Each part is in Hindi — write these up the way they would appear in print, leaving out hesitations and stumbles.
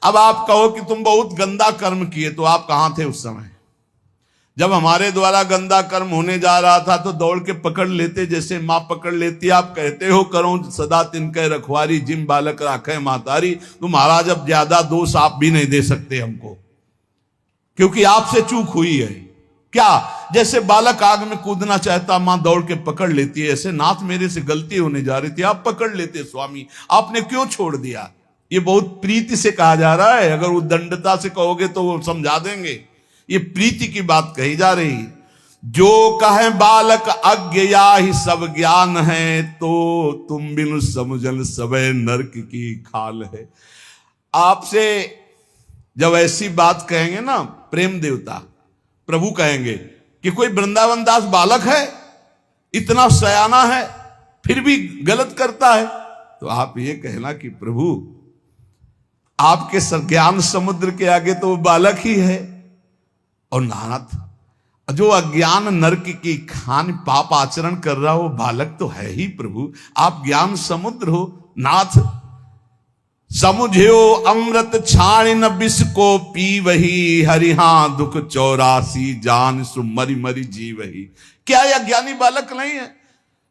अब आप कहो कि तुम बहुत गंदा कर्म किए, तो आप कहां थे उस समय? जब हमारे द्वारा गंदा कर्म होने जा रहा था तो दौड़ के पकड़ लेते, जैसे माँ पकड़ लेती। आप कहते हो करो सदा तिनके रखवारी, जिम बालक राखे मातारी। तो महाराज अब ज्यादा दोष आप भी नहीं दे सकते हमको, क्योंकि आपसे चूक हुई है। क्या? जैसे बालक आग में कूदना चाहता, मां दौड़ के पकड़ लेती है, ऐसे नाथ मेरे से गलती होने जा रही थी, आप पकड़ लेते स्वामी, आपने क्यों छोड़ दिया? ये बहुत प्रीति से कहा जा रहा है। अगर उद्दंडता से कहोगे तो वो समझा देंगे, ये प्रीति की बात कही जा रही। जो कहे बालक अज्ञ या ही सब ज्ञान है, तो तुम बिनु समझन सबे नरक की खाल है। आपसे जब ऐसी बात कहेंगे ना प्रेम देवता प्रभु, कहेंगे कि कोई वृंदावन दास बालक है, इतना सयाना है, फिर भी गलत करता है, तो आप ये कहना कि प्रभु आपके ज्ञान समुद्र के आगे तो वो बालक ही है। और नाथ, जो अज्ञान नरक की खान पाप आचरण कर रहा हो, बालक तो है ही प्रभु। आप ज्ञान समुद्र हो नाथ। समुझो अमृत छाण न विष को पी वही, हरिहा दुख 84 जान सु मरी मरी जी वही। क्या यह ज्ञानी बालक नहीं है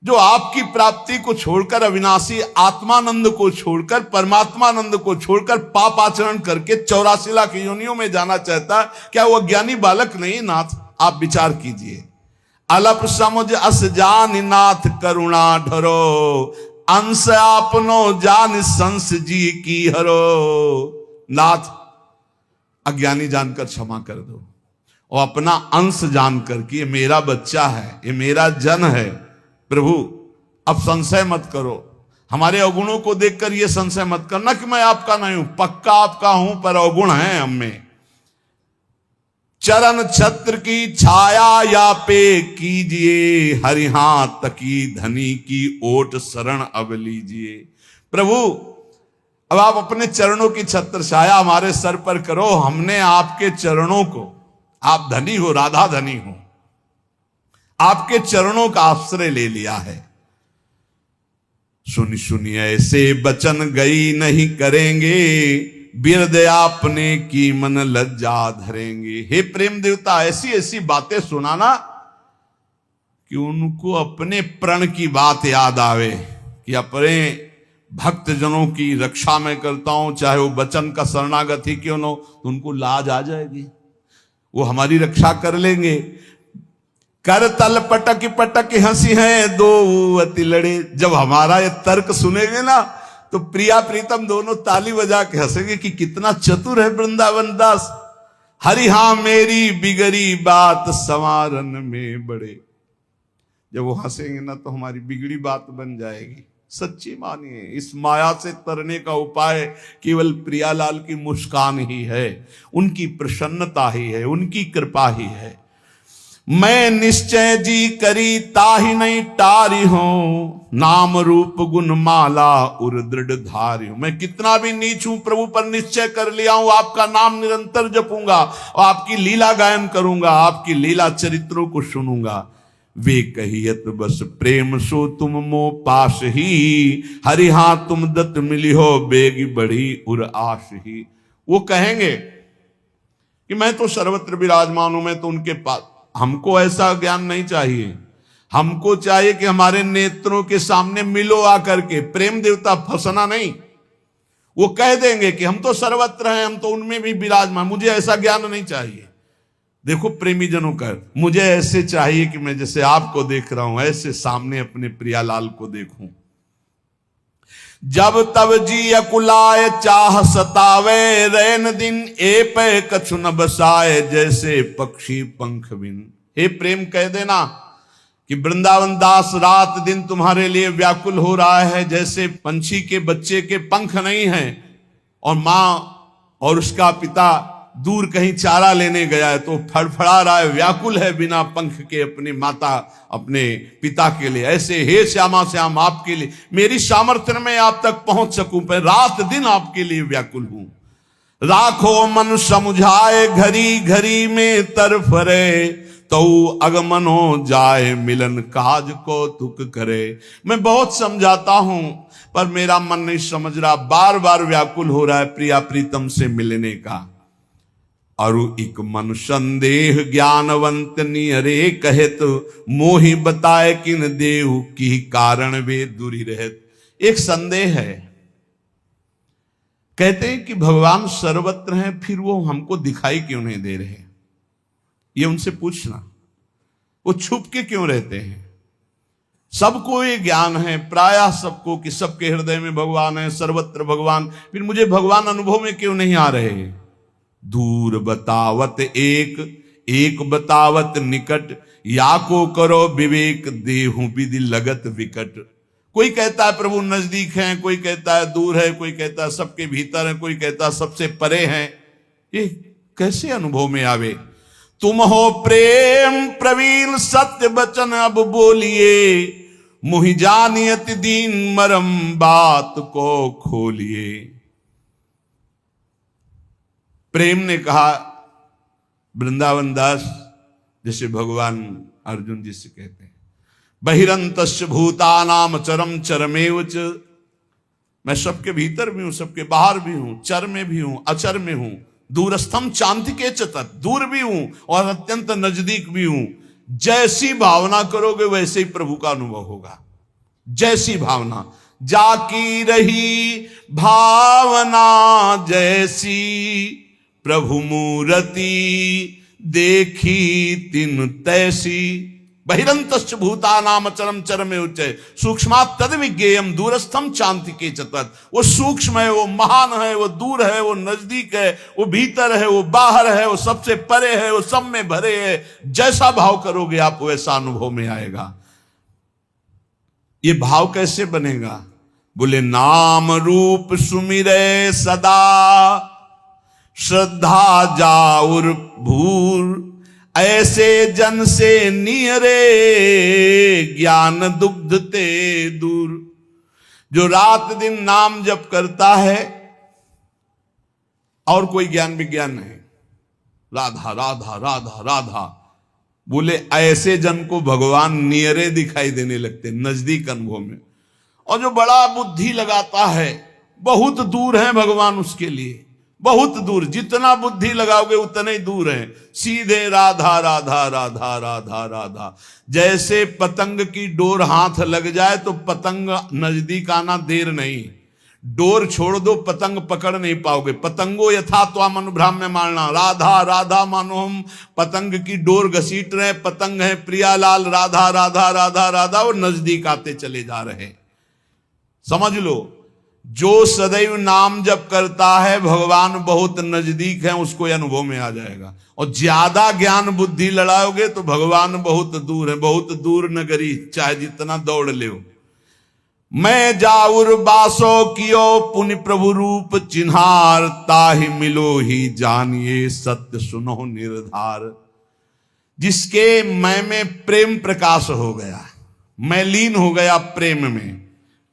जो आपकी प्राप्ति को छोड़कर, अविनाशी आत्मानंद को छोड़कर, परमात्मानंद को छोड़कर पाप आचरण करके 84 लाख योनियों में जाना चाहता है? क्या वह ज्ञानी बालक नहीं नाथ? आप विचार कीजिए। अलप समझ अस जान नाथ करुणा ढरो, अंश आपनो जान संस जी की हरो। नाथ, अज्ञानी जानकर क्षमा कर दो, और अपना अंश जानकर कि ये मेरा बच्चा है, ये मेरा जन है। प्रभु अब संशय मत करो, हमारे अवगुणों को देखकर ये संशय मत करना कि मैं आपका नहीं हूं, पक्का आपका हूं, पर अवगुण है हम में। चरण छत्र की छाया या पे कीजिए, हरिहा तकी धनी की ओट शरण अब लीजिए। प्रभु अब आप अपने चरणों की छत्र छाया हमारे सर पर करो। हमने आपके चरणों को, आप धनी हो, राधा धनी हो, आपके चरणों का आश्रय ले लिया है। सुन सुनिए ऐसे बचन गई नहीं करेंगे, बिरद आपने की मन लज्जा धरेंगे। हे प्रेम देवता, ऐसी ऐसी बातें सुनाना कि उनको अपने प्रण की बात याद आवे कि अपने भक्त जनों की रक्षा मैं करता हूं, चाहे वो वचन का शरणागत ही क्यों न हो, तो उनको लाज आ जाएगी, वो हमारी रक्षा कर लेंगे। कर तल पटक पटक हंसी है दो अति लड़े। जब हमारा ये तर्क सुनेंगे ना तो प्रिया प्रीतम दोनों ताली बजा के हंसेंगे कि कितना चतुर है वृंदावन दास। हरि हां मेरी बिगड़ी बात संवारन में बड़े। जब वो हंसेंगे ना तो हमारी बिगड़ी बात बन जाएगी। सच्ची मानिए, इस माया से तरने का उपाय केवल प्रियालाल की मुस्कान ही है, उनकी प्रसन्नता ही है, उनकी कृपा ही है। मैं निश्चय जी करी ताहि नहीं टारी हूं, नाम रूप गुण माला उर दृढ़ धारी हूं। मैं कितना भी नीच हूं, प्रभु पर निश्चय कर लिया हूं, आपका नाम निरंतर जपूंगा और आपकी लीला गायन करूंगा, आपकी लीला चरित्रों को सुनूंगा। वे कहियत बस प्रेम सो तुम मो पास ही, हरि हां तुम दत्त मिली हो बेगी बढ़ी उर आश ही। वो कहेंगे कि मैं तो सर्वत्र विराजमान हूं, मैं तो उनके पास। हमको ऐसा ज्ञान नहीं चाहिए, हमको चाहिए कि हमारे नेत्रों के सामने मिलो आकर के। प्रेम देवता फंसना नहीं, वो कह देंगे कि हम तो सर्वत्र हैं, हम तो उनमें भी विराजमान, मुझे ऐसा ज्ञान नहीं चाहिए। देखो प्रेमी जनों का, मुझे ऐसे चाहिए कि मैं जैसे आपको देख रहा हूं ऐसे सामने अपने प्रियालाल को देखूं। जब तब जी अकुलाए चाह सतावे, रैन दिन ए पे कछु न बसाए, जैसे पक्षी पंख बिन। हे प्रेम कह देना कि वृंदावन दास रात दिन तुम्हारे लिए व्याकुल हो रहा है, जैसे पंछी के बच्चे के पंख नहीं हैं और मां और उसका पिता दूर कहीं चारा लेने गया है तो फड़फड़ा रहा है, व्याकुल है बिना पंख के अपनी माता अपने पिता के लिए। ऐसे हे श्यामा श्याम आपके लिए मेरी सामर्थ्य में आप तक पहुंच सकूं, पर रात दिन आपके लिए व्याकुल हूं। राखो मन समुझाए घड़ी घड़ी में तरफरे, तऊ अगमनो जाए मिलन काज को तुक करे। मैं बहुत समझाता हूं पर मेरा मन नहीं समझ रहा, बार बार व्याकुल हो रहा है प्रिया प्रीतम से मिलने का। अरु इक मन संदेह ज्ञानवंत नियरे कहत, मोहि बताए किन देव की कारण वे दूरी रहत। एक संदेह है, कहते हैं कि भगवान सर्वत्र हैं, फिर वो हमको दिखाई क्यों नहीं दे रहे? ये उनसे पूछना, वो छुप के क्यों रहते हैं? सबको ये ज्ञान है प्रायः सबको कि सबके हृदय में भगवान है, सर्वत्र भगवान, फिर मुझे भगवान अनुभव में क्यों नहीं आ रहे? दूर बतावत एक, एक बतावत निकट, या को करो विवेक, देहु विधि लगत विकट। कोई कहता है प्रभु नजदीक हैं, कोई कहता है दूर है, कोई कहता है सबके भीतर है, कोई कहता है सबसे परे हैं। ये कैसे अनुभव में आवे? तुम हो प्रेम प्रवीण सत्य वचन अब बोलिए, मुहि जानियत दीन मरम बात को खोलिए। प्रेम ने कहा वृंदावन दास, जैसे भगवान अर्जुन जी से कहते हैं, बहिरंतस्य भूतानाम चरम चरमेव च। मैं सबके भीतर भी हूं, सबके बाहर भी हूं, चर में भी हूं, अचर में हूं, दूरस्थम चांतिके च तत्, दूर भी हूं और अत्यंत नजदीक भी हूं। जैसी भावना करोगे वैसे ही प्रभु का अनुभव होगा। जैसी भावना, जाकी रही भावना जैसी, प्रभु मूर्ति देखी तिन तैसी। बहिरंतश्च भूतानाम अचरम चरमे उच्चय, सूक्ष्मात् तद विज्ञेयम दूरस्थम चांतिके च तत्। वो सूक्ष्म है, वो महान है, वो दूर है, वो नजदीक है, वो भीतर है, वो बाहर है, वो सबसे परे है, वो सब में भरे है। जैसा भाव करोगे आप वैसा अनुभव में आएगा। ये भाव कैसे बनेगा? बोले नाम रूप सुमिरे सदा, श्रद्धा जाउर भूर, ऐसे जन से नियरे ज्ञान दुग्ध ते दूर। जो रात दिन नाम जप करता है और कोई ज्ञान विज्ञान नहीं, राधा राधा राधा राधा, बोले ऐसे जन को भगवान नियरे दिखाई देने लगते, नजदीक अनुभव में। और जो बड़ा बुद्धि लगाता है, बहुत दूर है भगवान उसके लिए, बहुत दूर। जितना बुद्धि लगाओगे उतने ही दूर है। सीधे राधा राधा राधा राधा राधा। जैसे पतंग की डोर हाथ लग जाए तो पतंग नजदीक आना देर नहीं, डोर छोड़ दो पतंग पकड़ नहीं पाओगे। पतंगो यथा त्वाम अनुभ्राम्य मानना, राधा राधा मानो हम पतंग की डोर घसीट रहे, पतंग है प्रियालाल, राधा राधा राधा राधा, और नजदीक आते चले जा रहे। समझ लो, जो सदैव नाम जप करता है भगवान बहुत नजदीक है, उसको अनुभव में आ जाएगा। और ज्यादा ज्ञान बुद्धि लड़ाओगे तो भगवान बहुत दूर है, बहुत दूर नगरी, चाहे जितना दौड़ ले। मैं जाउर बासो कियो पुनि प्रभु रूप चिन्हार, ताहि मिलो ही जानिए सत्य सुनो निर्धार। जिसके मैं में प्रेम प्रकाश हो गया, मैं लीन हो गया प्रेम में,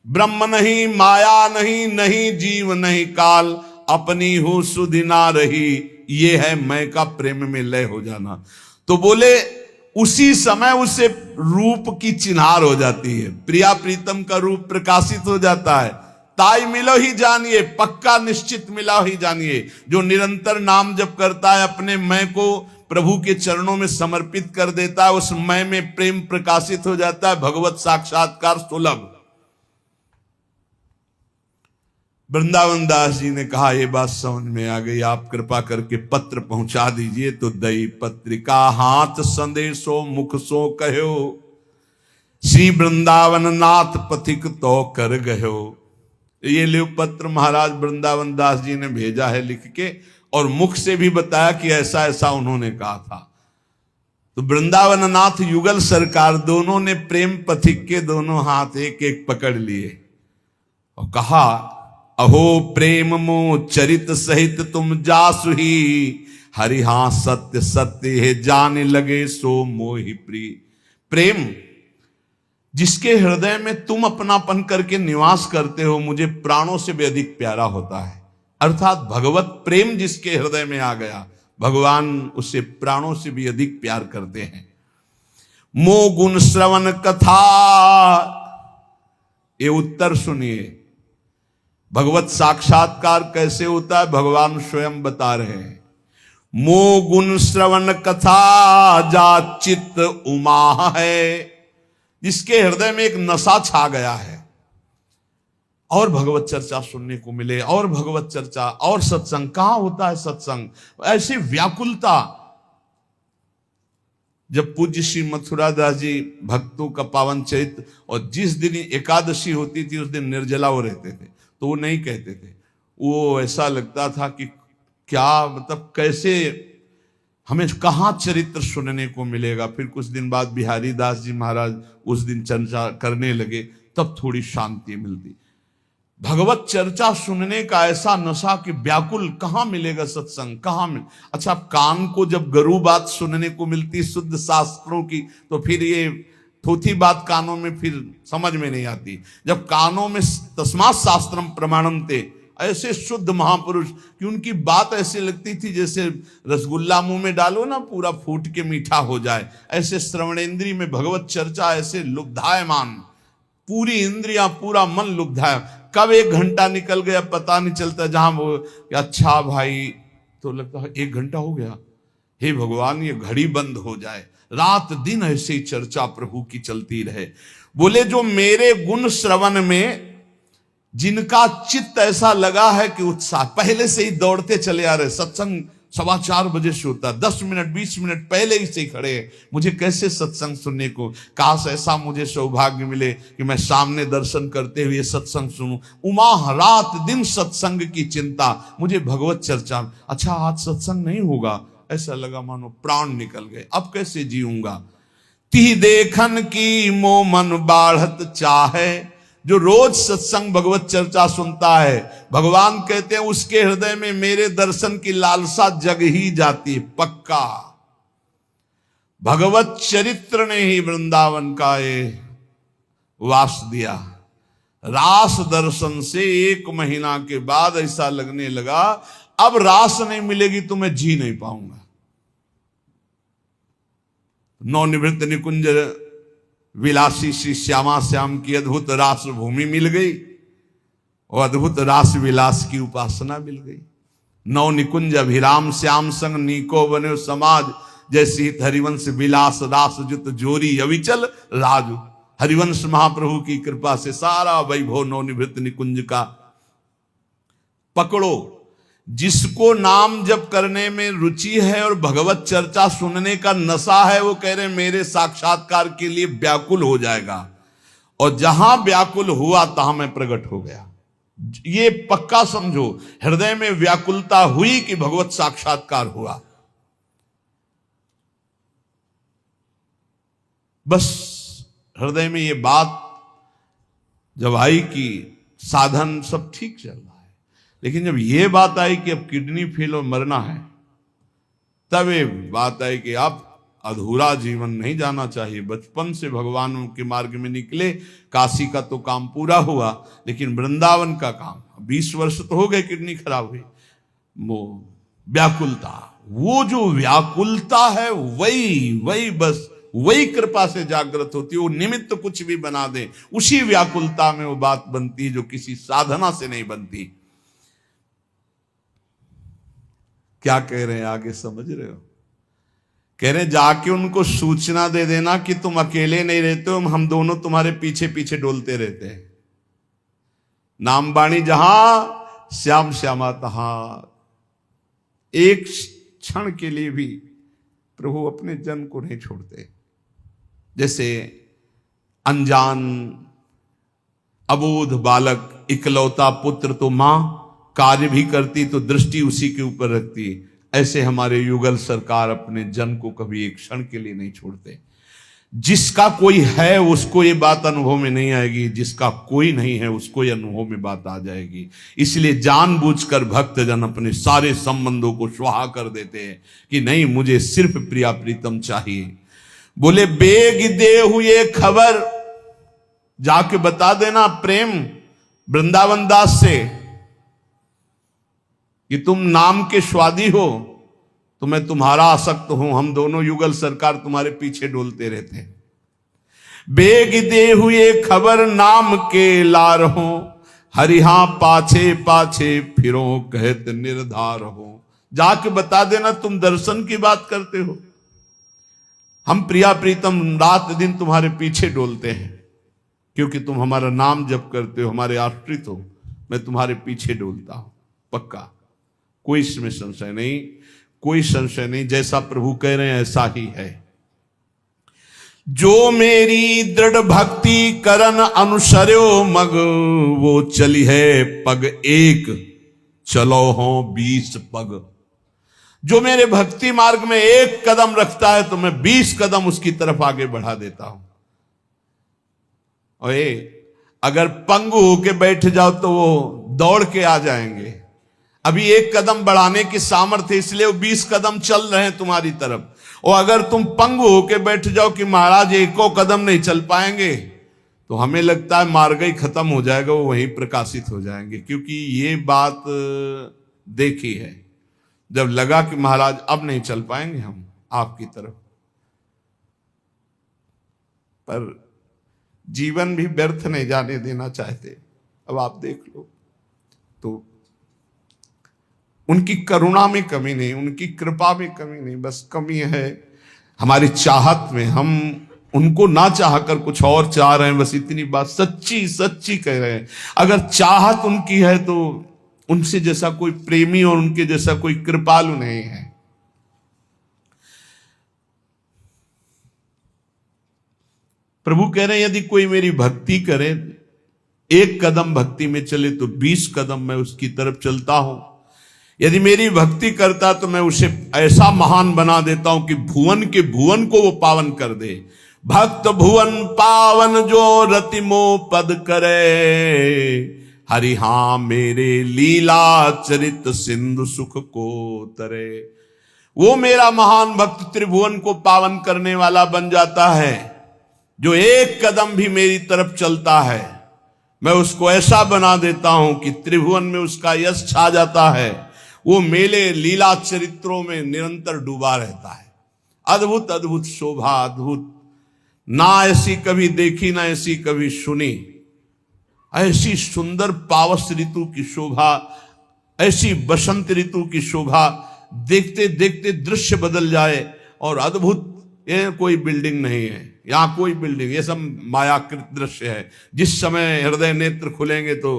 ब्रह्म नहीं माया नहीं, नहीं जीव नहीं काल, अपनी हूं सुधि ना रही, ये है मैं का प्रेम में लय हो जाना। तो बोले उसी समय उसे रूप की चिन्हार हो जाती है, प्रिया प्रीतम का रूप प्रकाशित हो जाता है। ताई मिलो ही जानिए, पक्का निश्चित मिला ही जानिए। जो निरंतर नाम जप करता है, अपने मैं को प्रभु के चरणों में समर्पित कर देता है, उस मैं में प्रेम प्रकाशित हो जाता है, भगवत साक्षात्कार सुलभ। वृंदावन दास जी ने कहा ये बात समझ में आ गई, आप कृपा करके पत्र पहुंचा दीजिए। तो दई पत्रिका हाथ संदेशो मुख सो कहो, श्री वृंदावन नाथ पथिक तो कर गयो। ये ले पत्र महाराज वृंदावन दास जी ने भेजा है लिख के, और मुख से भी बताया कि ऐसा ऐसा उन्होंने कहा था। तो वृंदावन नाथ युगल सरकार दोनों ने प्रेम पथिक के दोनों हाथ एक एक पकड़ लिए और कहा, अहो प्रेम मो चरित सहित तुम जासु ही, हरि हाँ सत्य सत्य है जाने लगे सो मोहि प्रिय। प्रेम जिसके हृदय में तुम अपनापन करके निवास करते हो, मुझे प्राणों से भी अधिक प्यारा होता है। अर्थात भगवत प्रेम जिसके हृदय में आ गया, भगवान उसे प्राणों से भी अधिक प्यार करते हैं। मो गुण श्रवण कथा, ये उत्तर सुनिए। भगवत साक्षात्कार कैसे होता है भगवान स्वयं बता रहे हैं। मो गुण श्रवण कथा जा चित्त उमा है, जिसके हृदय में एक नशा छा गया है, और भगवत चर्चा सुनने को मिले, और भगवत चर्चा और सत्संग। कहां होता है सत्संग? ऐसी व्याकुलता। जब पूज्य श्री मथुरादास जी भक्तों का पावन चरित्र, और जिस दिन एकादशी होती थी उस दिन निर्जला वो रहते थे, तो वो नहीं कहते थे। वो ऐसा लगता था कि क्या मतलब कैसे हमें कहां चरित्र सुनने को मिलेगा। फिर कुछ दिन बाद बिहारी दास जी महाराज उस दिन चर्चा करने लगे, तब थोड़ी शांति मिलती। भगवत चर्चा सुनने का ऐसा नशा कि व्याकुल, कहां मिलेगा सत्संग, कहां मिल। अच्छा, कान को जब गरु बात सुनने को मिलती शुद्ध शास्त्रों की, तो फिर ये थोथी बात कानों में फिर समझ में नहीं आती। जब कानों में तस्मात् शास्त्रम प्रमाणम थे, ऐसे शुद्ध महापुरुष कि उनकी बात ऐसे लगती थी जैसे रसगुल्ला मुंह में डालो ना पूरा फूट के मीठा हो जाए। ऐसे श्रवणेंद्रिय में भगवत चर्चा ऐसे लुब्धायमान, पूरी इंद्रियां पूरा मन लुब्धाय। कब 1 घंटा निकल गया पता नहीं चलता। जहां वो अच्छा भाई, तो लगता है 1 घंटा हो गया, हे भगवान ये घड़ी बंद हो जाए। रात दिन ऐसे ही चर्चा प्रभु की चलती रहे। बोले जो मेरे गुण श्रवण में जिनका चित्त ऐसा लगा है कि उत्साह, पहले से ही दौड़ते चले आ रहे। सत्संग 4:15 बजे से होता है, 10 मिनट 20 मिनट पहले ही से खड़े हैं, मुझे कैसे सत्संग सुनने को। काश ऐसा मुझे सौभाग्य मिले कि मैं सामने दर्शन करते हुए सत्संग सुनूं। उमा रात दिन सत्संग की चिंता, मुझे भगवत चर्चा। अच्छा आज सत्संग नहीं होगा, ऐसा लगा मानो प्राण निकल गए, अब कैसे जीऊंगा। ती देखन की मो मन बाढ़त चाहे, जो रोज सत्संग भगवत चर्चा सुनता है, भगवान कहते हैं उसके हृदय में मेरे दर्शन की लालसा जग ही जाती है पक्का। भगवत चरित्र ने ही वृंदावन का ये वास दिया। रास दर्शन से 1 महीना के बाद ऐसा लगने लगा अब रास नहीं मिलेगी तो मैं जी नहीं पाऊंगा। नवनिवृत्त निकुंज विलासी श्री श्यामा श्याम की अद्भुत रास भूमि मिल गई और अद्भुत रास विलास की उपासना मिल गई। नव निकुंज अभिराम श्याम संग नीको बने समाज, जैसी हरिवंश विलास रास जुत जोरी अविचल राजू। हरिवंश महाप्रभु की कृपा से सारा वैभव नवनिवृत्त निकुंज का पकड़ो। जिसको नाम जप करने में रुचि है और भगवत चर्चा सुनने का नशा है, वो कह रहे मेरे साक्षात्कार के लिए व्याकुल हो जाएगा। और जहां व्याकुल हुआ तहां मैं प्रकट हो गया। ये पक्का समझो, हृदय में व्याकुलता हुई कि भगवत साक्षात्कार हुआ। बस हृदय में ये बात जब आई कि साधन सब ठीक चल रहा है, लेकिन जब ये बात आई कि अब किडनी फेल और मरना है, तब ये बात आई कि अब अधूरा जीवन नहीं जाना चाहिए। बचपन से भगवान के मार्ग में निकले, काशी का तो काम पूरा हुआ, लेकिन वृंदावन का काम 20 वर्ष तो हो गए किडनी खराब हुई। वो व्याकुलता, वो जो व्याकुलता है वही बस वही कृपा से जागृत होती है। वो निमित्त कुछ भी बना दे, उसी व्याकुलता में वो बात बनती है जो किसी साधना से नहीं बनती। क्या कह रहे हैं आगे समझ रहे हो? कह रहे जाके उनको सूचना दे देना कि तुम अकेले नहीं रहते हो, हम दोनों तुम्हारे पीछे पीछे डोलते रहते हैं। नाम बाणी जहां श्याम श्यामा तहां। एक क्षण के लिए भी प्रभु अपने जन को नहीं छोड़ते। जैसे अनजान अबोध बालक इकलौता पुत्र तो मां कार्य भी करती तो दृष्टि उसी के ऊपर रखती, ऐसे हमारे युगल सरकार अपने जन को कभी एक क्षण के लिए नहीं छोड़ते। जिसका कोई है उसको ये बात अनुभव में नहीं आएगी, जिसका कोई नहीं है उसको ये अनुभव में बात आ जाएगी। इसलिए जानबूझकर भक्तजन अपने सारे संबंधों को स्वाहा कर देते हैं कि नहीं, मुझे सिर्फ प्रिया प्रीतम चाहिए। बोले बेग दे हुए खबर, जाके बता देना प्रेम वृंदावन दास से कि तुम नाम के स्वादी हो, तो मैं तुम्हारा आसक्त हूं, हम दोनों युगल सरकार तुम्हारे पीछे डोलते रहते हैं। बेग दे हुए खबर नाम के लार हो, हरिहा पाछे पाछे फिरो कहत निर्धार हो। जाके बता देना तुम दर्शन की बात करते हो, हम प्रिया प्रीतम रात दिन तुम्हारे पीछे डोलते हैं, क्योंकि तुम हमारा नाम जप करते हो, हमारे आश्रित हो, मैं तुम्हारे पीछे डोलता हूं पक्का, कोई इसमें संशय नहीं, कोई संशय नहीं। जैसा प्रभु कह रहे हैं ऐसा ही है। जो मेरी दृढ़ भक्ति करन अनुसर्यो मग, वो चली है पग एक चलो हो 20 पग। जो मेरे भक्ति मार्ग में एक कदम रखता है तो मैं 20 कदम उसकी तरफ आगे बढ़ा देता हूं। और अगर पंगु होके बैठ जाओ तो वो दौड़ के आ जाएंगे। अभी एक कदम बढ़ाने की सामर्थ्य, इसलिए वो 20 कदम चल रहे हैं तुम्हारी तरफ। और अगर तुम पंगु होके बैठ जाओ कि महाराज एको कदम नहीं चल पाएंगे, तो हमें लगता है मार्ग ही खत्म हो जाएगा, वो वहीं प्रकाशित हो जाएंगे। क्योंकि ये बात देखी है, जब लगा कि महाराज अब नहीं चल पाएंगे हम आपकी तरफ, पर जीवन भी व्यर्थ नहीं जाने देना चाहते। अब आप देख लो, तो उनकी करुणा में कमी नहीं, उनकी कृपा में कमी नहीं, बस कमी है हमारी चाहत में। हम उनको ना चाहकर कुछ और चाह रहे हैं, बस इतनी बात सच्ची सच्ची कह रहे हैं। अगर चाहत उनकी है तो उनसे जैसा कोई प्रेमी और उनके जैसा कोई कृपालु नहीं है। प्रभु कह रहे हैं यदि कोई मेरी भक्ति करे, एक कदम भक्ति में चले तो 20 कदम मैं उसकी तरफ चलता हूं। यदि मेरी भक्ति करता तो मैं उसे ऐसा महान बना देता हूं कि भुवन के भुवन को वो पावन कर दे। भक्त भुवन पावन जो रति मोह पद करे, हरि हां मेरे लीला चरित सिंधु सुख को तरे। वो मेरा महान भक्त त्रिभुवन को पावन करने वाला बन जाता है। जो एक कदम भी मेरी तरफ चलता है, मैं उसको ऐसा बना देता हूं कि त्रिभुवन में उसका यश छा जाता है। वो मेले लीला चरित्रों में निरंतर डूबा रहता है। अद्भुत अद्भुत शोभा, अद्भुत, ना ऐसी कभी देखी ना ऐसी कभी सुनी। ऐसी सुंदर पावस ऋतु की शोभा, ऐसी बसंत ऋतु की शोभा, देखते देखते दृश्य बदल जाए। और अद्भुत, ये कोई बिल्डिंग नहीं है, यहां कोई बिल्डिंग, ये सब मायाकृत दृश्य है। जिस समय हृदय नेत्र खुलेंगे तो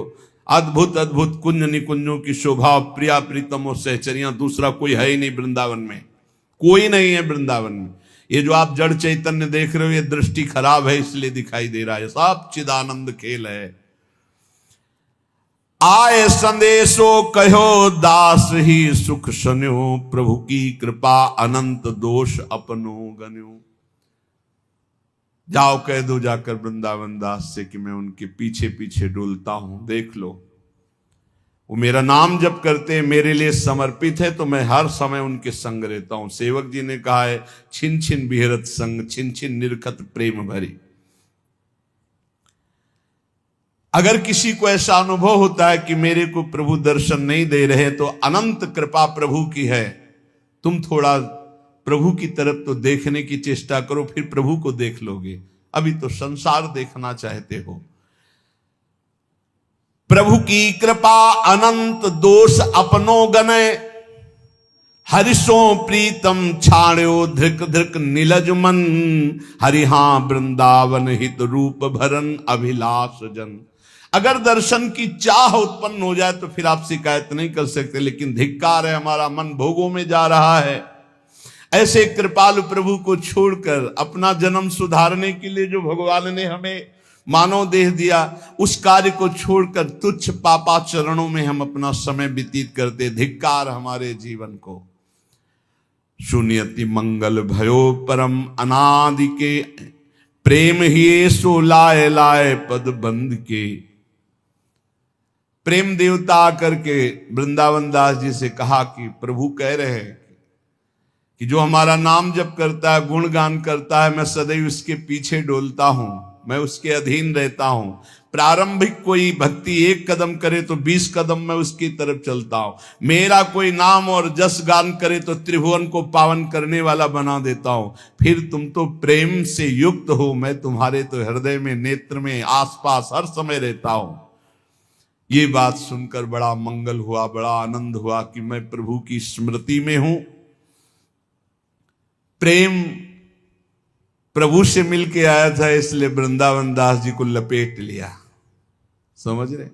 अद्भुत अद्भुत कुंज निकुंजों की शोभा, प्रिया प्रीतम और सहचरियां, दूसरा कोई है ही नहीं वृंदावन में, कोई नहीं है वृंदावन में। ये जो आप जड़ चैतन्य देख रहे हो, ये दृष्टि खराब है इसलिए दिखाई दे रहा है, सब चिदानंद खेल है। आए संदेशो कहो दास ही सुख सुन्यो, प्रभु की कृपा अनंत दोष अपनो गन्यो। जाओ कह दो जाकर वृंदावन दास से कि मैं उनके पीछे पीछे डोलता हूं। देख लो, वो मेरा नाम जप करते हैं, मेरे लिए समर्पित है, तो मैं हर समय उनके संग रहता हूं। सेवक जी ने कहा है, छिन छिन बिहरत संग, छिन छिन निरखत प्रेम भरी। अगर किसी को ऐसा अनुभव होता है कि मेरे को प्रभु दर्शन नहीं दे रहे, तो अनंत कृपा प्रभु की है। तुम थोड़ा प्रभु की तरफ तो देखने की चेष्टा करो, फिर प्रभु को देख लोगे। अभी तो संसार देखना चाहते हो। प्रभु की कृपा अनंत दोष अपनो गने, हरिशो प्रीतम छाण्यो धृक धृक नीलज मन। हरि हां वृंदावन हित रूप भरन अभिलाष जन। अगर दर्शन की चाह उत्पन्न हो जाए तो फिर आप शिकायत नहीं कर सकते, लेकिन धिक्कार है, हमारा मन भोगों में जा रहा है। ऐसे कृपालु प्रभु को छोड़कर अपना जन्म सुधारने के लिए जो भगवान ने हमें मानव देह दिया, उस कार्य को छोड़कर तुच्छ पापा चरणों में हम अपना समय व्यतीत करते। धिक्कार हमारे जीवन को। शून्यति मंगल भयो परम अनादि के, प्रेम ही सो लाए लाए पद बंद के। प्रेम देवता आकर के वृंदावन दास जी से कहा कि प्रभु कह रहे हैं कि जो हमारा नाम जप करता है, गुणगान करता है, मैं सदैव इसके पीछे डोलता हूं। मैं उसके अधीन रहता हूं। प्रारंभिक कोई भक्ति 1 कदम करे तो 20 कदम मैं उसकी तरफ चलता हूं। मेरा कोई नाम और जस गान करे तो त्रिभुवन को पावन करने वाला बना देता हूं। फिर तुम तो प्रेम से युक्त हो, मैं तुम्हारे तो हृदय में, नेत्र में, आसपास हर समय रहता हूं। ये बात सुनकर बड़ा मंगल हुआ, बड़ा आनंद हुआ कि मैं प्रभु की स्मृति में हूं। प्रेम प्रभु से मिलके आया था, इसलिए वृंदावन दास जी को लपेट लिया। समझ रहे?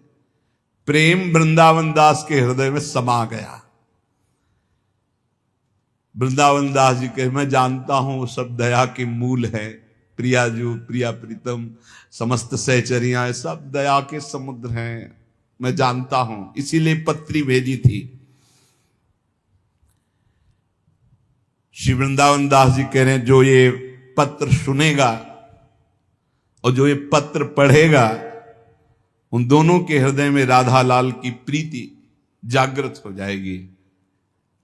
प्रेम वृंदावन दास के हृदय में समा गया। वृंदावन दास जी कहे, मैं जानता हूं वो सब दया के मूल है। प्रियाजू, प्रिया प्रीतम, समस्त सहचरियां सब दया के समुद्र हैं, मैं जानता हूं, इसीलिए पत्री भेजी थी। श्री वृंदावन दास जी कह रहे हैं, जो ये पत्र सुनेगा और जो ये पत्र पढ़ेगा, उन दोनों के हृदय में राधा लाल की प्रीति जागृत हो जाएगी।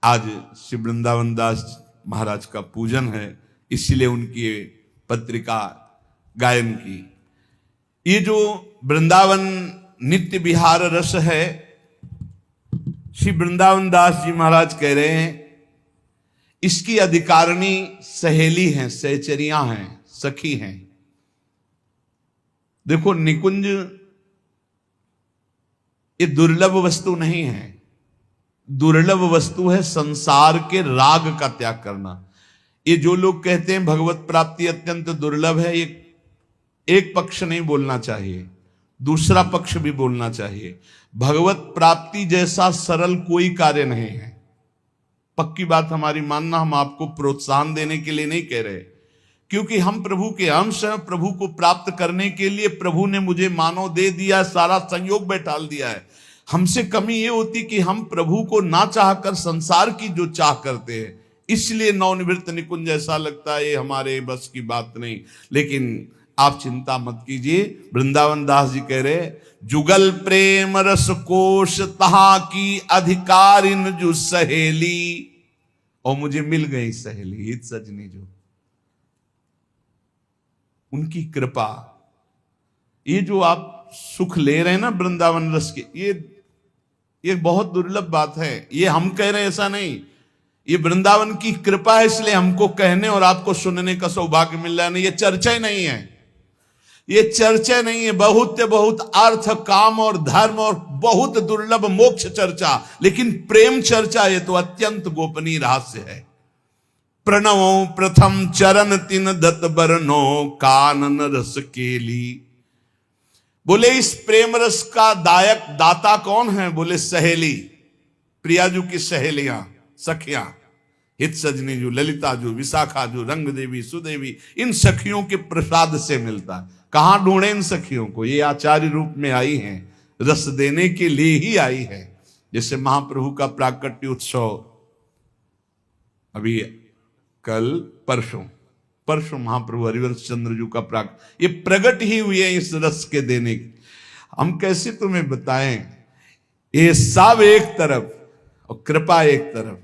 आज श्री वृंदावन दास महाराज का पूजन है, इसीलिए उनकी पत्रिका गायन की। ये जो वृंदावन नित्य विहार रस है, श्री वृंदावन दास जी महाराज कह रहे हैं, इसकी अधिकारिणी सहेली हैं, सहचरियां हैं, सखी हैं। देखो, निकुंज ये दुर्लभ वस्तु नहीं है। दुर्लभ वस्तु है संसार के राग का त्याग करना। ये जो लोग कहते हैं भगवत प्राप्ति अत्यंत दुर्लभ है, ये एक पक्ष नहीं बोलना चाहिए, दूसरा पक्ष भी बोलना चाहिए। भगवत प्राप्ति जैसा सरल कोई कार्य नहीं है। पक्की बात हमारी मानना, हम आपको प्रोत्साहन देने के लिए नहीं कह रहे, क्योंकि हम प्रभु के अंश हैं। प्रभु को प्राप्त करने के लिए प्रभु ने मुझे मानव दे दिया, सारा संयोग बैठाल दिया है। हमसे कमी ये होती कि हम प्रभु को ना चाहकर संसार की जो चाह करते हैं, इसलिए नवनिवृत्त निकुंज ऐसा लगता है ये हमारे बस की बात नहीं। लेकिन आप चिंता मत कीजिए, वृंदावन दास जी कह रहे, जुगल प्रेम रस कोश तहा की अधिकारिन जो सहेली, और मुझे मिल गई सहेली हित सजनी जो, उनकी कृपा। ये जो आप सुख ले रहे हैं ना वृंदावन रस के, ये बहुत दुर्लभ बात है। ये हम कह रहे हैं ऐसा नहीं, ये वृंदावन की कृपा है, इसलिए हमको कहने और आपको सुनने का सौभाग्य मिल रहा है। नहीं, ये चर्चा नहीं है, ये चर्चा नहीं है। बहुत बहुत अर्थ, काम और धर्म और बहुत दुर्लभ मोक्ष चर्चा, लेकिन प्रेम चर्चा ये तो अत्यंत गोपनीय रहस्य है। प्रणवो प्रथम चरण तिन दत्त बरनो कानन रस केली। बोले इस प्रेम रस का दायक दाता कौन है? बोले सहेली, प्रियाजू की सहेलियां, सखियां, हित सजनी जू, ललिता जू, विशाखा जू, रंग देवी, सुदेवी, इन सखियों के प्रसाद से मिलता है। कहां ढूंढे इन सखियों को? ये आचार्य रूप में आई हैं, रस देने के लिए ही आई है। जैसे महाप्रभु का प्राकट्य उत्सव अभी कल परसों महाप्रभु हरिवंश चंद्र जी का ये प्रकट ही हुए हैं इस रस के देने की। हम कैसे तुम्हें बताएं, ये सब एक तरफ और कृपा एक तरफ।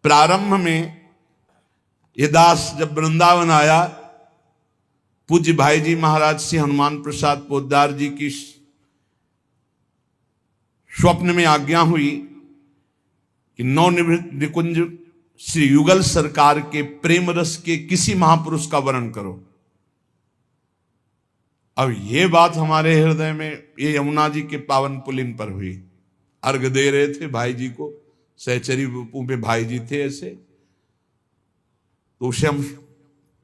प्रारंभ में ये दास जब वृंदावन आया, पूज्य भाई जी महाराज से हनुमान प्रसाद पोद्दार जी की स्वप्न में आज्ञा हुई कि नवनिवृत्त निकुंज श्री युगल सरकार के प्रेम रस के किसी महापुरुष का वर्णन करो। अब ये बात हमारे हृदय में, ये यमुना जी के पावन पुलिन पर हुई। अर्घ दे रहे थे भाई जी को, सहचरी में भाई जी थे ऐसे, तो उसे हम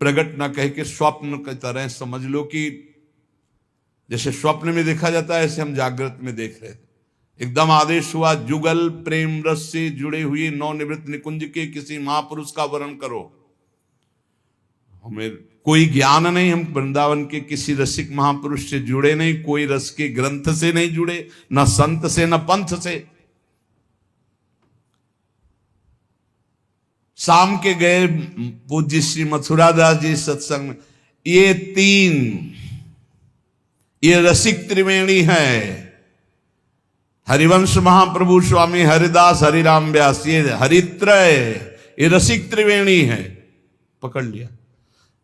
प्रकट ना कह के स्वप्न की तरह समझ लो कि जैसे स्वप्न में देखा जाता है ऐसे हम जागृत में देख रहे थे। एकदम आदेश हुआ, जुगल प्रेम रस से जुड़े हुए नवनिवृत्त निकुंज के किसी महापुरुष का वर्णन करो। हमें कोई ज्ञान नहीं, हम वृंदावन के किसी रसिक महापुरुष से जुड़े नहीं, कोई रस के ग्रंथ से नहीं जुड़े, न संत से न पंथ से। शाम के गए पूज्य श्री मथुरादास जी सत्संग में, ये तीन, ये रसिक त्रिवेणी है, हरिवंश महाप्रभु स्वामी हरिदास हरिराम व्यास, ये हरित्रय, ये रसिक त्रिवेणी है। पकड़ लिया।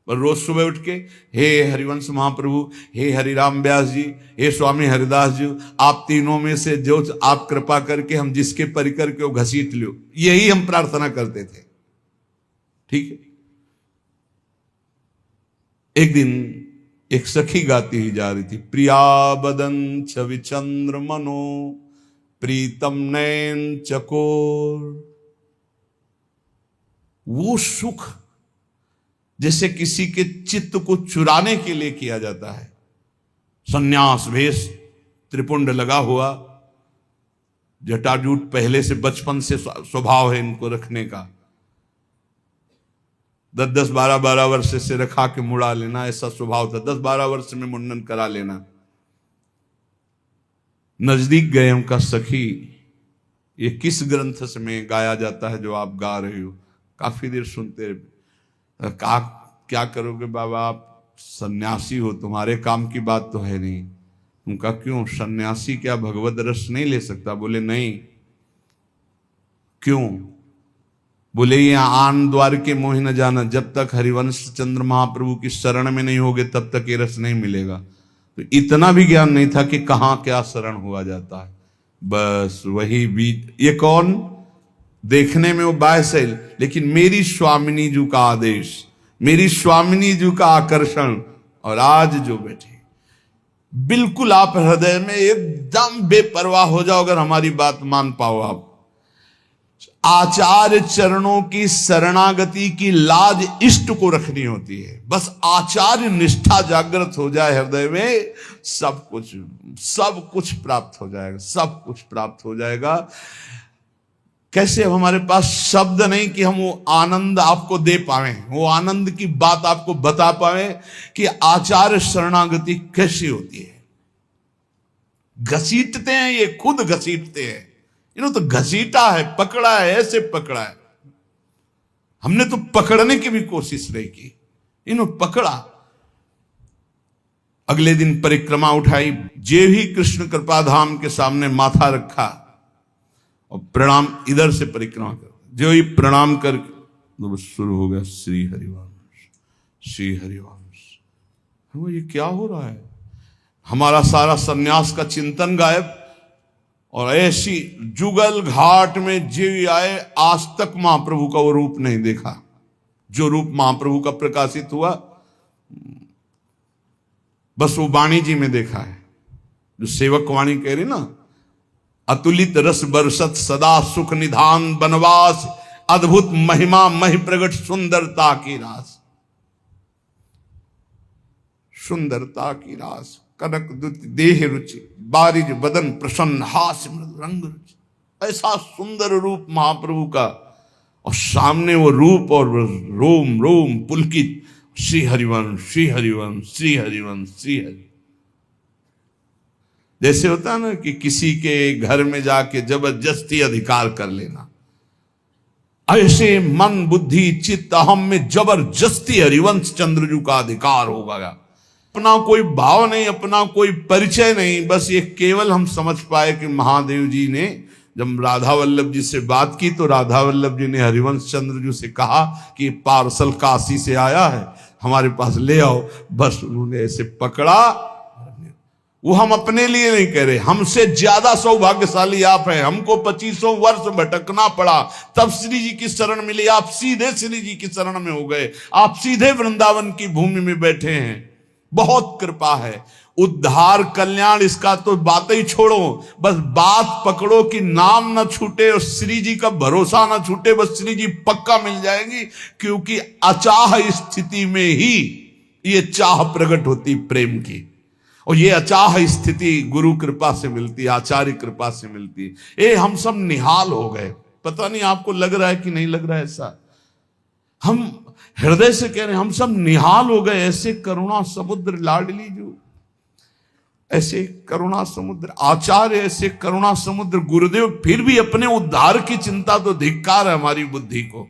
पर रोज सुबह उठ के हे हरिवंश महाप्रभु, हे हरिराम व्यास जी, हे स्वामी हरिदास जी, आप तीनों में से जो आप कृपा करके हम जिसके परिकर के वो घसीट लो, यही हम प्रार्थना करते थे। ठीक है। एक दिन एक सखी गाती ही जा रही थी, प्रिया बदन छवि चंद्र मनो प्रीतम नैन चकोर। वो सुख जैसे किसी के चित्त को चुराने के लिए किया जाता है। सन्यास वेश, त्रिपुंड लगा हुआ, जटाजूट पहले से बचपन से स्वभाव है इनको रखने का, 10-10, 12-12 वर्ष से रखा के मुड़ा लेना, ऐसा स्वभाव था। 10-12 वर्ष में मुंडन करा लेना। नजदीक गए उनका, सखी ये किस ग्रंथ से में गाया जाता है जो आप गा रहे हो? काफी देर सुनते, क्या करोगे बाबा, आप सन्यासी हो, तुम्हारे काम की बात तो है नहीं। उनका क्यों, सन्यासी क्या भगवत रस नहीं ले सकता? बोले नहीं। क्यों? बोले ये आन द्वार के मोह न जाना, जब तक हरिवंश चंद्र महाप्रभु की शरण में नहीं होगे तब तक ये रस नहीं मिलेगा। तो इतना भी ज्ञान नहीं था कि कहां क्या शरण हुआ जाता है। बस वही बीच, ये कौन देखने में वो बायसैल, लेकिन मेरी स्वामिनी जी का आदेश, मेरी स्वामिनी जी का आकर्षण, और आज जो बैठे बिल्कुल आप हृदय में एकदम बेपरवाह हो जाओ अगर हमारी बात मान पाओ। आप आचार्य चरणों की शरणागति की लाज इष्ट को रखनी होती है। बस आचार्य निष्ठा जागृत हो जाए हृदय में, सब कुछ प्राप्त हो जाएगा, सब कुछ प्राप्त हो जाएगा। कैसे? अब हमारे पास शब्द नहीं कि हम वो आनंद आपको दे पाए, वो आनंद की बात आपको बता पाए कि आचार्य शरणागति कैसी होती है। घसीटते हैं, ये खुद घसीटते हैं। इन्होंने तो घसीटा है, पकड़ा है, ऐसे पकड़ा है। हमने तो पकड़ने की भी कोशिश नहीं की, इन्होंने पकड़ा। अगले दिन परिक्रमा उठाई, जे ही कृष्ण कृपा धाम के सामने माथा रखा और प्रणाम, इधर से परिक्रमा कर, जो ही प्रणाम कर तो शुरू हो गया श्री हरिवंश, श्री हरिवंश। वो ये क्या हो रहा है? हमारा सारा सन्यास का चिंतन गायब। और ऐसी जुगल घाट में जीव आए, आज तक महाप्रभु का वो रूप नहीं देखा जो रूप महाप्रभु का प्रकाशित हुआ। बस वो वाणी जी में देखा है, जो सेवक वाणी कह रही ना, अतुलित रस बरसत सदा सुख निधान बनवास, अद्भुत महिमा महि प्रगट सुंदरता की रास, सुंदरता की रास, कनक दुत देह रुचि, बारिज बदन प्रसन्न, हास्य मृदु रंग रुचि। ऐसा सुंदर रूप महाप्रभु का, और सामने वो रूप और रोम रोम पुलकित, श्री हरिवंश, श्री हरिवंश, श्री हरिवंश, श्री हरि। जैसे होता है ना कि किसी के घर में जाके जबरदस्ती अधिकार कर लेना, ऐसे मन बुद्धि चित्त अहम में जबरदस्ती हरिवंश चंद्रजू का अधिकार हो गया। अपना कोई भाव नहीं, अपना कोई परिचय नहीं, बस ये केवल हम समझ पाए कि महादेव जी ने जब राधा वल्लभ जी से बात की तो राधा वल्लभ जी ने हरिवंश चंद्रजू से कहा कि पार्सल काशी से आया है, हमारे पास ले आओ। बस उन्होंने ऐसे पकड़ा। वो हम अपने लिए नहीं कह रहे, हमसे ज्यादा सौभाग्यशाली आप हैं। हमको 2500 वर्ष भटकना पड़ा, तब श्री जी की शरण मिली। आप सीधे श्री जी की शरण में हो गए, आप सीधे वृंदावन की भूमि में बैठे हैं। बहुत कृपा है। उद्धार कल्याण इसका तो बात ही छोड़ो, बस बात पकड़ो कि नाम ना छूटे और श्री जी का भरोसा ना छूटे। बस श्री जी पक्का मिल जाएंगी, क्योंकि अचाह स्थिति में ही ये चाह प्रकट होती प्रेम की, और ये अचाह स्थिति गुरु कृपा से मिलती, आचार्य कृपा से मिलती। ये हम सब निहाल हो गए। पता नहीं आपको लग रहा है कि नहीं लग रहा है ऐसा? हम हृदय से कह रहे हैं, हम सब निहाल हो गए। ऐसे करुणा समुद्र लाडली जो, ऐसे करुणा समुद्र आचार्य, ऐसे करुणा समुद्र गुरुदेव, फिर भी अपने उद्धार की चिंता तो धिक्कार है हमारी बुद्धि को।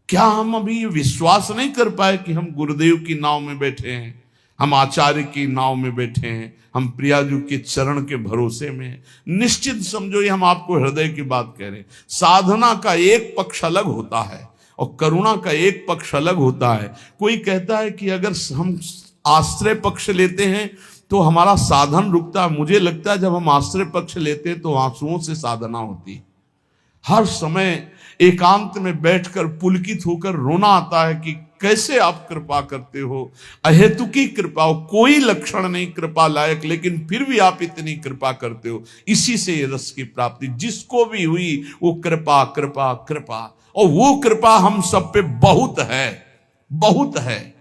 क्या हम अभी विश्वास नहीं कर पाए कि हम गुरुदेव की नाव में बैठे हैं, हम आचार्य की नाव में बैठे हैं, हम प्रियाजू के चरण के भरोसे में हैं? निश्चित समझो ये हम आपको हृदय की बात कह रहे हैं। साधना का एक पक्ष अलग होता है और करुणा का एक पक्ष अलग होता है। कोई कहता है कि अगर हम आश्रय पक्ष लेते हैं तो हमारा साधन रुकता है। मुझे लगता है जब हम आश्रय पक्ष लेते हैं तो आंसुओं से साधना होती है। हर समय एकांत में बैठकर पुलकित होकर रोना आता है कि कैसे आप कृपा करते हो, अहेतुकी कृपा हो, कोई लक्षण नहीं कृपा लायक, लेकिन फिर भी आप इतनी कृपा करते हो। इसी से ये रस की प्राप्ति जिसको भी हुई वो कृपा कृपा कृपा, और वो कृपा हम सब पे बहुत है, बहुत है।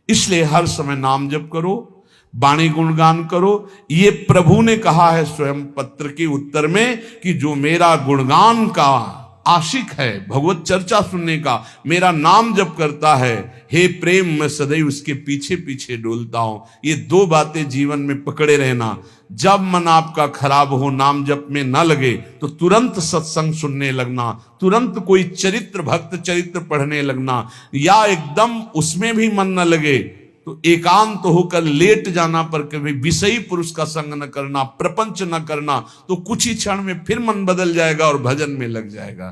इसलिए हर समय नाम जप करो, वाणी गुणगान करो। ये प्रभु ने कहा है स्वयं पत्र के उत्तर में कि जो मेरा गुणगान का आशिक है, भगवत चर्चा सुनने का, मेरा नाम जप करता है, हे प्रेम मैं सदैव उसके पीछे पीछे डोलता हूं। ये दो बातें जीवन में पकड़े रहना। जब मन आपका खराब हो, नाम जप में ना लगे, तो तुरंत सत्संग सुनने लगना, तुरंत कोई चरित्र भक्त चरित्र पढ़ने लगना, या एकदम उसमें भी मन न लगे तो एकांत होकर लेट जाना, पर कभी विषयी पुरुष का संग न करना, प्रपंच न करना, तो कुछ ही क्षण में फिर मन बदल जाएगा और भजन में लग जाएगा।